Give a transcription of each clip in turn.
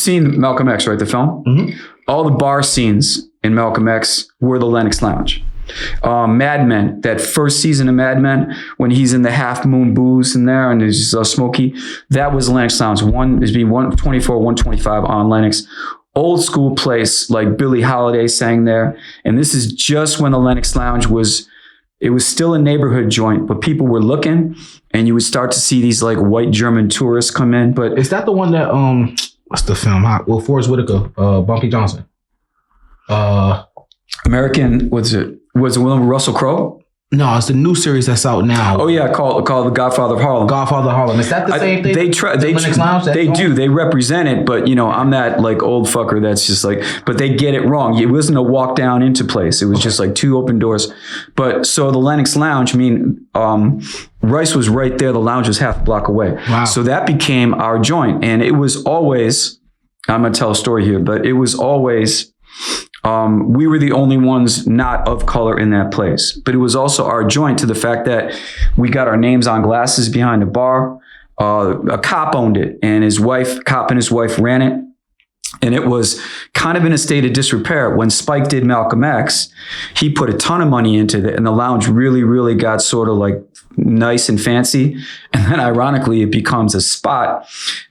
seen Malcolm X, right? The film? Mm-hmm. All the bar scenes in Malcolm X were the Lenox Lounge. Mad Men, that first season of Mad Men, when he's in the Half Moon booze in there and there's smoky, that was Lenox Lounge. One is being 124, 125 on Lenox. Old school place, like Billie Holiday sang there. And this is just when the Lenox Lounge was still a neighborhood joint, but people were looking and you would start to see these like white German tourists come in. But is that the one that, what's the film? Well, Forrest Whitaker, Bumpy Johnson. American, what's it? Was it one with Russell Crowe? No, it's the new series that's out now. Oh yeah, called The Godfather of Harlem. Godfather of Harlem. Is that the same thing? They do. They represent it, but I'm that like old fucker that's just like, but they get it wrong. It wasn't a walk down into place. It was just like two open doors. But so the Lenox Lounge, Rice was right there. The lounge was half a block away. Wow. So that became our joint. And it was always, I'm going to tell a story here, but it was always, we were the only ones not of color in that place. But it was also our joint to the fact that we got our names on glasses behind the bar. A cop owned it, and cop and his wife ran it. And it was kind of in a state of disrepair. When Spike did Malcolm X, he put a ton of money into it, and the lounge really, really got sort of like nice and fancy. And then ironically, it becomes a spot,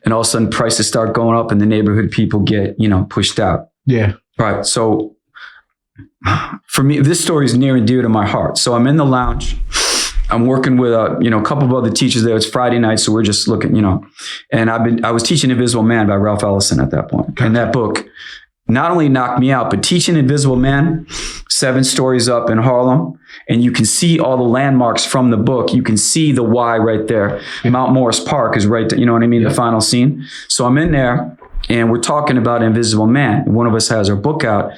and all of a sudden prices start going up and the neighborhood people get, pushed out. Yeah. Right. So for me, this story is near and dear to my heart. So I'm in the lounge. I'm working with a couple of other teachers there. It's Friday night, so we're just looking, and I was teaching Invisible Man by Ralph Ellison at that point. Okay. And that book not only knocked me out, but teaching Invisible Man, 7 stories up in Harlem, and you can see all the landmarks from the book. You can see the Y right there. Mount Morris Park is right there, you know what I mean? Yeah. The final scene. So I'm in there and we're talking about Invisible Man. One of us has our book out.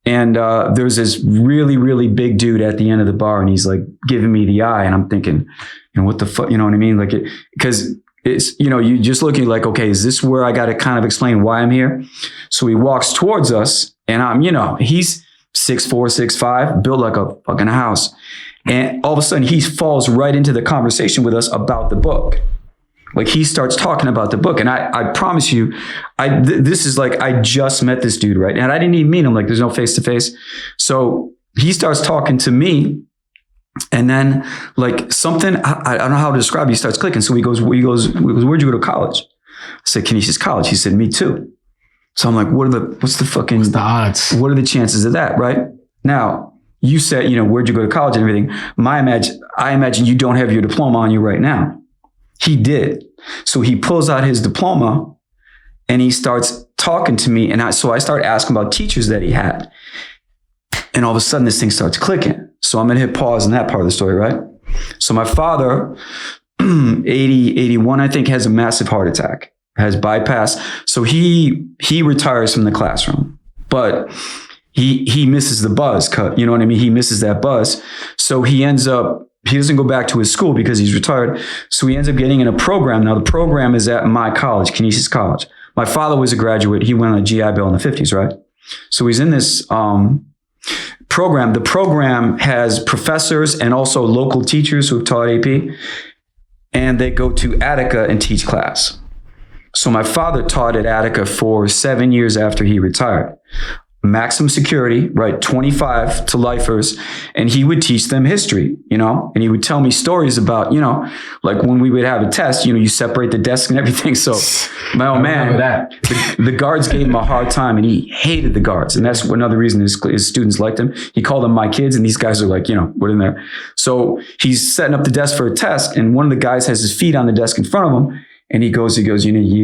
And there's this really, really big dude at the end of the bar, and he's like giving me the eye, and I'm thinking, what the fuck, you know what I mean? Like, because it's, you just looking like, okay, is this where I got to kind of explain why I'm here? So he walks towards us, and I'm, he's 6'4", 6'5", built like a fucking house. And all of a sudden he falls right into the conversation with us about the book. Like he starts talking about the book, and I promise you, this is like, I just met this dude, right? And I didn't even meet him. Like there's no face to face. So he starts talking to me, and then like something, I don't know how to describe it. He starts clicking. So he goes, where'd you go to college? I said, Canisius College. He said, me too. So I'm like, what's the odds? What are the chances of that? Right now, you said, where'd you go to college and everything? I imagine you don't have your diploma on you right now. He did. So he pulls out his diploma and he starts talking to me. And so I start asking about teachers that he had. And all of a sudden this thing starts clicking. So I'm going to hit pause in that part of the story, right? So my father, 81, I think, has a massive heart attack, has bypass. So he retires from the classroom, but he misses the buzz cut. You know what I mean? He misses that buzz. So he doesn't go back to his school because he's retired. So he ends up getting in a program. Now the program is at my college, Canisius College. My father was a graduate. He went on a GI Bill in the 50s, right? So he's in this program. The program has professors and also local teachers who have taught AP, and they go to Attica and teach class. So my father taught at Attica for 7 years after he retired. Maximum security, right? 25 to lifers. And he would teach them history, and he would tell me stories about, like when we would have a test, you separate the desk and everything. So my old man, the guards gave him a hard time, and he hated the guards. And that's another reason his students liked him. He called them my kids, and these guys are like, what in there? So he's setting up the desk for a test, and one of the guys has his feet on the desk in front of him. And he goes, you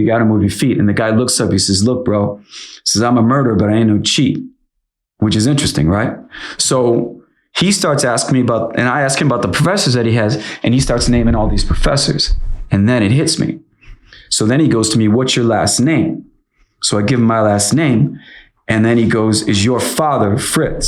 got to move your feet. And the guy looks up, he says, look, bro, says, I'm a murderer, but I ain't no cheat, which is interesting, right? So he starts asking me about, and I ask him about the professors that he has, and he starts naming all these professors. And then it hits me. So then he goes to me, what's your last name? So I give him my last name. And then he goes, is your father Fred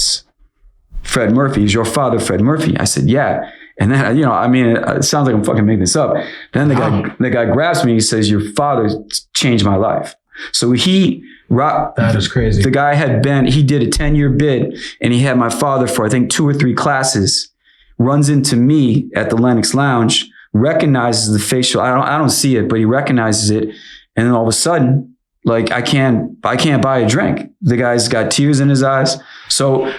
Murphy? Is your father Fred Murphy? I said, yeah. And then, it sounds like I'm fucking making this up. Then the guy grabs me. He says, your father changed my life. So that is crazy. The guy he did a 10-year bid, and he had my father for, I think, 2 or 3 classes, runs into me at the Lenox Lounge, recognizes the facial. I don't see it, but he recognizes it. And then all of a sudden Like I can't buy a drink. The guy's got tears in his eyes. So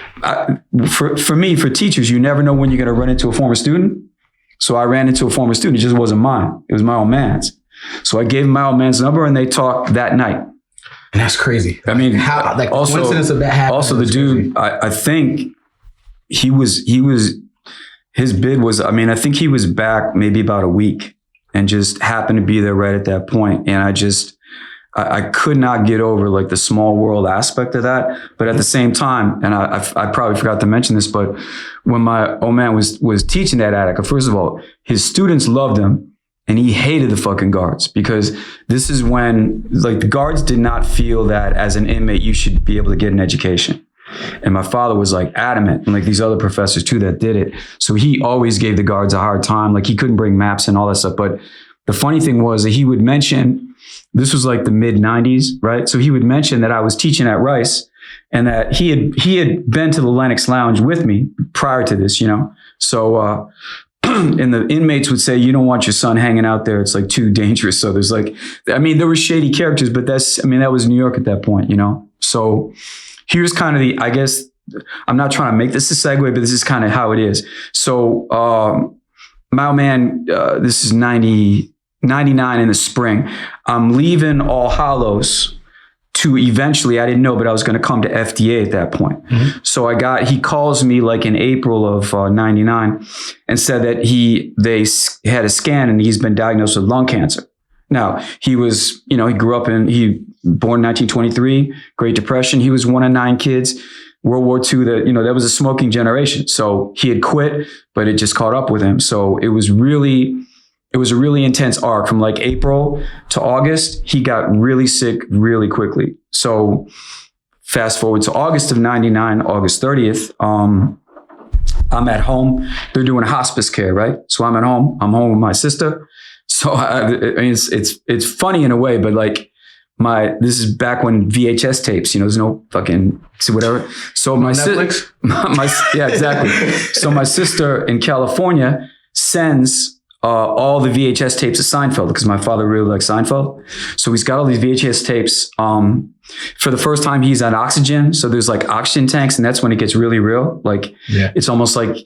for me, for teachers, you never know when you're going to run into a former student. So I ran into a former student. It just wasn't mine. It was my old man's. So I gave him my old man's number and they talked that night. And that's crazy. I mean, how, like, also, coincidence of that happening. Also the dude, I think his bid was, I mean, I think he was back maybe about a week and just happened to be there right at that point. And I could not get over like the small world aspect of that. But at the same time, and I probably forgot to mention this, but when my old man was teaching that Attica, first of all, his students loved him and he hated the fucking guards, because this is when like the guards did not feel that as an inmate, you should be able to get an education. And my father was like adamant, and like these other professors too that did it. So he always gave the guards a hard time. Like he couldn't bring maps and all that stuff. But the funny thing was that he would mention, this was like the mid 90s, right? So he would mention that I was teaching at Rice and that he had been to the Lenox Lounge with me prior to this, you know? So, and the inmates would say, you don't want your son hanging out there. It's like too dangerous. So there's like, I mean, there were shady characters, but that was New York at that point, you know? So here's kind of I guess, I'm not trying to make this a segue, but this is kind of how it is. So, my old man, this is 99 in the spring. I'm leaving All Hallows to eventually, I didn't know, but I was going to come to FDA at that point. Mm-hmm. So he calls me like in April of 99 and said that they had a scan and he's been diagnosed with lung cancer. Now he was, he grew up born 1923, Great Depression. He was one of 9 kids. World War II, that was a smoking generation. So he had quit, but it just caught up with him. So it was a really intense arc from like April to August. He got really sick really quickly. So fast forward to August of 99, August 30th, I'm at home. They're doing hospice care, right? So I'm at home. I'm home with my sister. So I mean, it's funny in a way, but like this is back when VHS tapes, there's no fucking whatever. So my sister, yeah, exactly. So my sister in California sends all the VHS tapes of Seinfeld, because my father really likes Seinfeld. So he's got all these VHS tapes. For the first time, he's on oxygen. So there's like oxygen tanks, and that's when it gets really real. Like, It's almost like,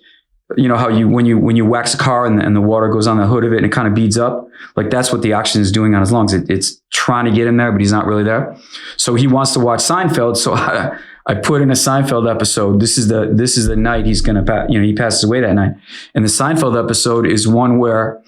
how when you wax a car and the water goes on the hood of it and it kind of beads up. Like that's what the oxygen is doing on his lungs. It's trying to get him there, but he's not really there. So he wants to watch Seinfeld. So I put in a Seinfeld episode. This is the night he's going to, he passes away that night. And the Seinfeld episode is one where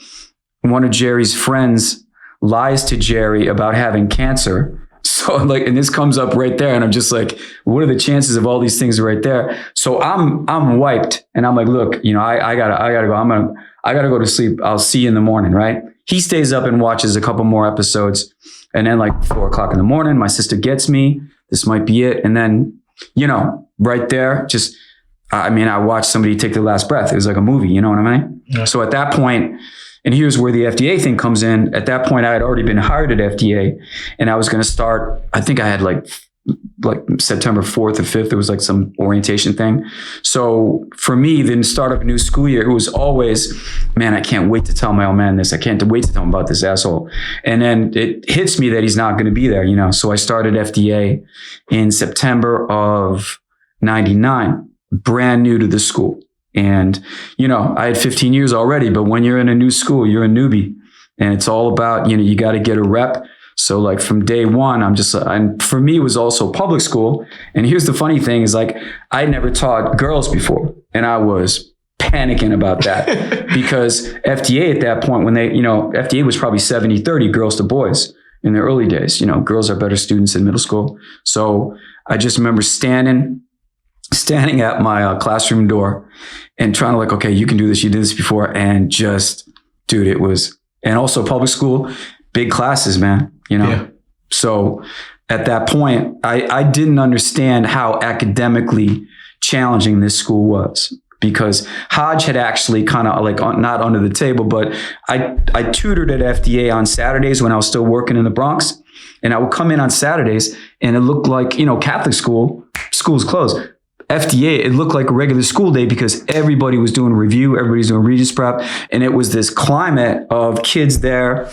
one of Jerry's friends lies to Jerry about having cancer. So like, and this comes up right there. And I'm just like, what are the chances of all these things right there? So I'm wiped and I'm like, look, I gotta go. I gotta go to sleep. I'll see you in the morning. Right. He stays up and watches a couple more episodes. And then like 4 o'clock in the morning, my sister gets me. This might be it. And then, right there, I watched somebody take their last breath. It was like a movie, you know what I mean? Yeah. So at that point, and here's where the FDA thing comes in. At that point, I had already been hired at FDA and I was going to start, I think I had like September 4th or 5th, there was like some orientation thing. So for me, the start of a new school year, it was always, man, I can't wait to tell my old man this. I can't wait to tell him about this asshole. And then it hits me that he's not going to be there, So I started FDA in September of 99, brand new to the school. And, I had 15 years already, but when you're in a new school, you're a newbie and it's all about, you got to get a rep. So like from day one, and for me, it was also public school. And here's the funny thing is like, I never taught girls before and I was panicking about that because FDA at that point, when FDA was probably 70-30 girls to boys in the early days, girls are better students in middle school. So I just remember standing at my classroom door and trying to like, okay, you can do this. You did this before. And just, dude, it was, and also public school, big classes, man, Yeah. So at that point, I didn't understand how academically challenging this school was because Hodge had actually kind of like not under the table, but I tutored at FDA on Saturdays when I was still working in the Bronx. And I would come in on Saturdays and it looked like, Catholic school's closed. FDA, it looked like a regular school day because everybody was doing review, everybody's doing Regis prep. And it was this climate of kids there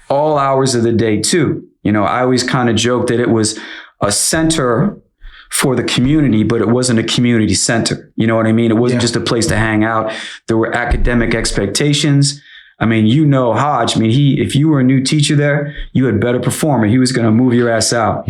all hours of the day too. I always kind of joke that it was a center for the community, but it wasn't a community center. You know what I mean? It wasn't just a place to hang out. There were academic expectations. I mean, Hodge, if you were a new teacher there, you had better perform or he was going to move your ass out.